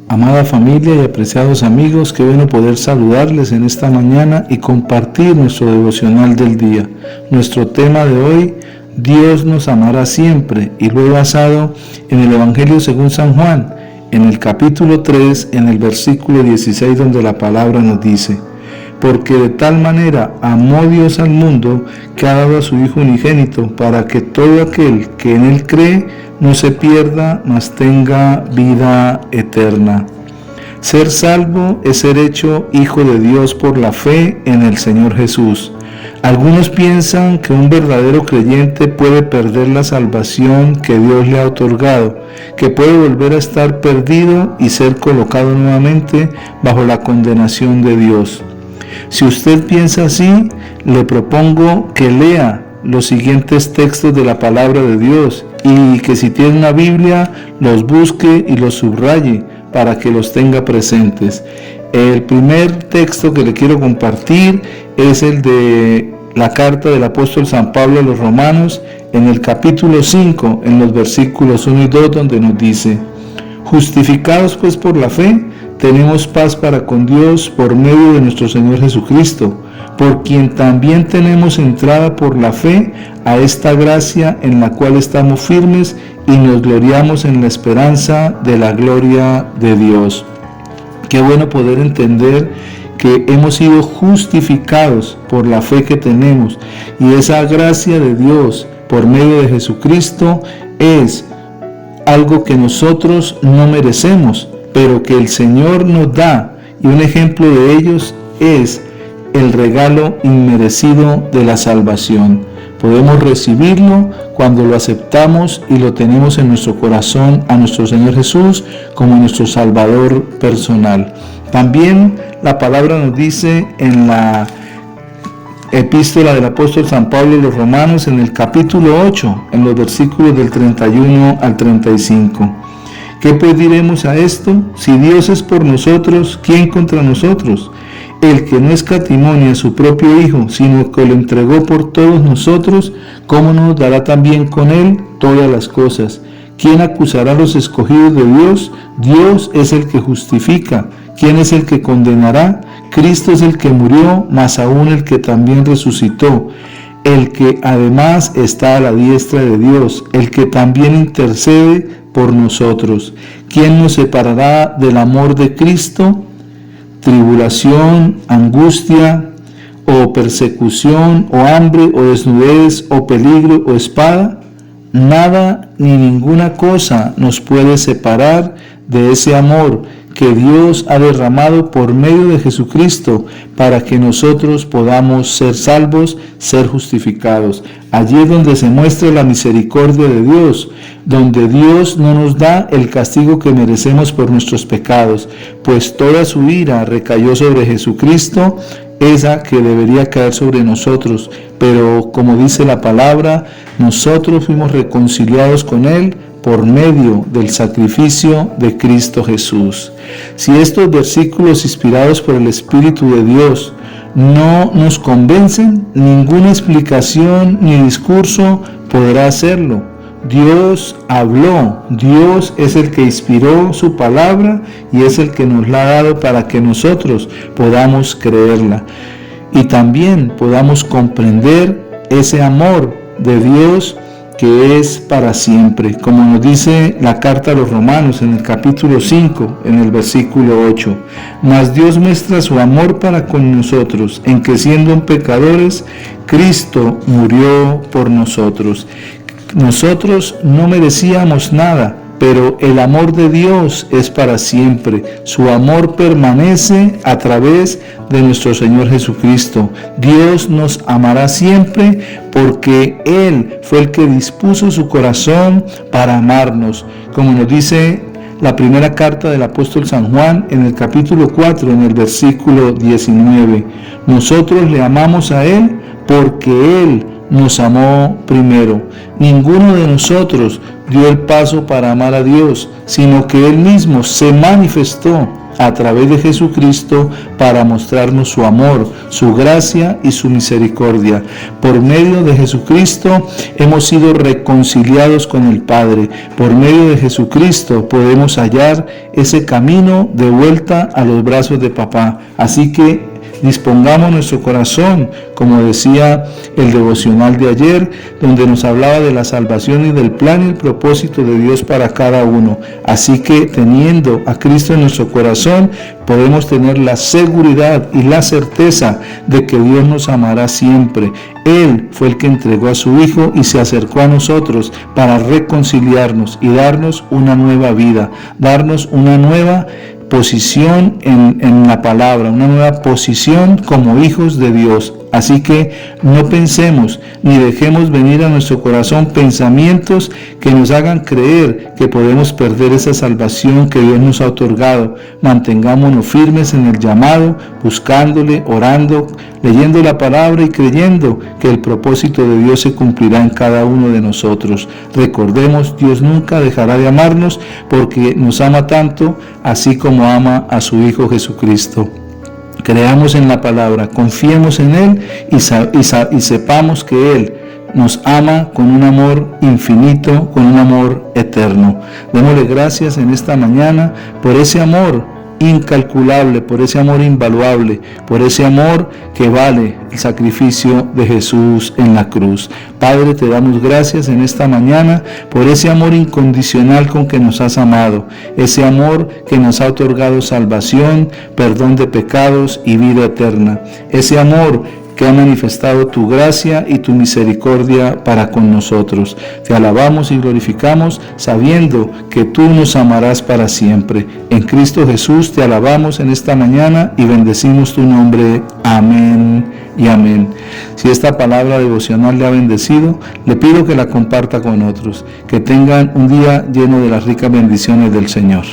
Amada familia y apreciados amigos, qué bueno poder saludarles en esta mañana y compartir nuestro devocional del día. Nuestro tema de hoy, Dios nos amará siempre, y lo he basado en el Evangelio según San Juan, en el capítulo 3, en el versículo 16, donde la palabra nos dice: porque de tal manera amó Dios al mundo, que ha dado a su Hijo unigénito, para que todo aquel que en Él cree no se pierda, mas tenga vida eterna. Ser salvo es ser hecho hijo de Dios por la fe en el Señor Jesús. Algunos piensan que un verdadero creyente puede perder la salvación que Dios le ha otorgado, que puede volver a estar perdido y ser colocado nuevamente bajo la condenación de Dios. Si usted piensa así, le propongo que lea los siguientes textos de la palabra de Dios y que si tiene una Biblia los busque y los subraye para que los tenga presentes. El primer texto que le quiero compartir es el de la carta del apóstol San Pablo a los Romanos, en el capítulo 5, en los versículos 1 y 2, donde nos dice: justificados pues por la fe, tenemos paz para con Dios por medio de nuestro Señor Jesucristo, por quien también tenemos entrada por la fe a esta gracia en la cual estamos firmes y nos gloriamos en la esperanza de la gloria de Dios. Qué bueno poder entender que hemos sido justificados por la fe que tenemos, y esa gracia de Dios por medio de Jesucristo es algo que nosotros no merecemos, pero que el Señor nos da, y un ejemplo de ellos es el regalo inmerecido de la salvación. Podemos recibirlo cuando lo aceptamos y lo tenemos en nuestro corazón a nuestro Señor Jesús como nuestro Salvador personal. También la palabra nos dice en la epístola del apóstol San Pablo a los Romanos, en el capítulo 8, en los versículos del 31 al 35. ¿Qué pues diremos a esto? Si Dios es por nosotros, ¿quién contra nosotros? El que no escatimó ni a su propio Hijo, sino que lo entregó por todos nosotros, ¿cómo no nos dará también con Él todas las cosas? ¿Quién acusará a los escogidos de Dios? Dios es el que justifica. ¿Quién es el que condenará? Cristo es el que murió, más aún el que también resucitó, el que además está a la diestra de Dios, el que también intercede por nosotros. ¿Quién nos separará del amor de Cristo? Tribulación, angustia, o persecución, o hambre, o desnudez, o peligro, o espada. Nada ni ninguna cosa nos puede separar de ese amor que Dios ha derramado por medio de Jesucristo para que nosotros podamos ser salvos, ser justificados. Allí es donde se muestra la misericordia de Dios, donde Dios no nos da el castigo que merecemos por nuestros pecados, pues toda su ira recayó sobre Jesucristo, esa que debería caer sobre nosotros. Pero como dice la palabra, nosotros fuimos reconciliados con Él por medio del sacrificio de Cristo Jesús. Si estos versículos inspirados por el Espíritu de Dios no nos convencen, ninguna explicación ni discurso podrá hacerlo. Dios habló, Dios es el que inspiró su palabra y es el que nos la ha dado para que nosotros podamos creerla y también podamos comprender ese amor de Dios que es para siempre, como nos dice la carta a los Romanos en el capítulo 5, en el versículo 8. Mas Dios muestra su amor para con nosotros, en que siendo pecadores, Cristo murió por nosotros. Nosotros no merecíamos nada, pero el amor de Dios es para siempre. Su amor permanece a través de nuestro Señor Jesucristo. Dios nos amará siempre porque Él fue el que dispuso su corazón para amarnos. Como nos dice la primera carta del apóstol San Juan en el capítulo 4, en el versículo 19. Nosotros le amamos a Él porque Él nos amó primero. Ninguno de nosotros dio el paso para amar a Dios, sino que Él mismo se manifestó a través de Jesucristo para mostrarnos su amor, su gracia y su misericordia. Por medio de Jesucristo hemos sido reconciliados con el Padre. Por medio de Jesucristo podemos hallar ese camino de vuelta a los brazos de papá. Así que dispongamos nuestro corazón, como decía el devocional de ayer, donde nos hablaba de la salvación y del plan y el propósito de Dios para cada uno. Así que teniendo a Cristo en nuestro corazón, podemos tener la seguridad y la certeza de que Dios nos amará siempre. Él fue el que entregó a su Hijo y se acercó a nosotros para reconciliarnos y darnos una nueva vida, darnos una nueva posición en la palabra, una nueva posición como hijos de Dios. Así que no pensemos ni dejemos venir a nuestro corazón pensamientos que nos hagan creer que podemos perder esa salvación que Dios nos ha otorgado. Mantengámonos firmes en el llamado, buscándole, orando, leyendo la palabra y creyendo que el propósito de Dios se cumplirá en cada uno de nosotros. Recordemos, Dios nunca dejará de amarnos porque nos ama tanto, así como ama a su Hijo Jesucristo. Creamos en la palabra, confiemos en Él y sepamos que Él nos ama con un amor infinito, con un amor eterno. Démosle gracias en esta mañana por ese amor incalculable, por ese amor invaluable, por ese amor que vale el sacrificio de Jesús en la cruz. Padre, te damos gracias en esta mañana por ese amor incondicional con que nos has amado, ese amor que nos ha otorgado salvación, perdón de pecados y vida eterna, ese amor que ha manifestado tu gracia y tu misericordia para con nosotros. Te alabamos y glorificamos sabiendo que tú nos amarás para siempre. En Cristo Jesús te alabamos en esta mañana y bendecimos tu nombre. Amén y amén. Si esta palabra devocional le ha bendecido, le pido que la comparta con otros, que tengan un día lleno de las ricas bendiciones del Señor.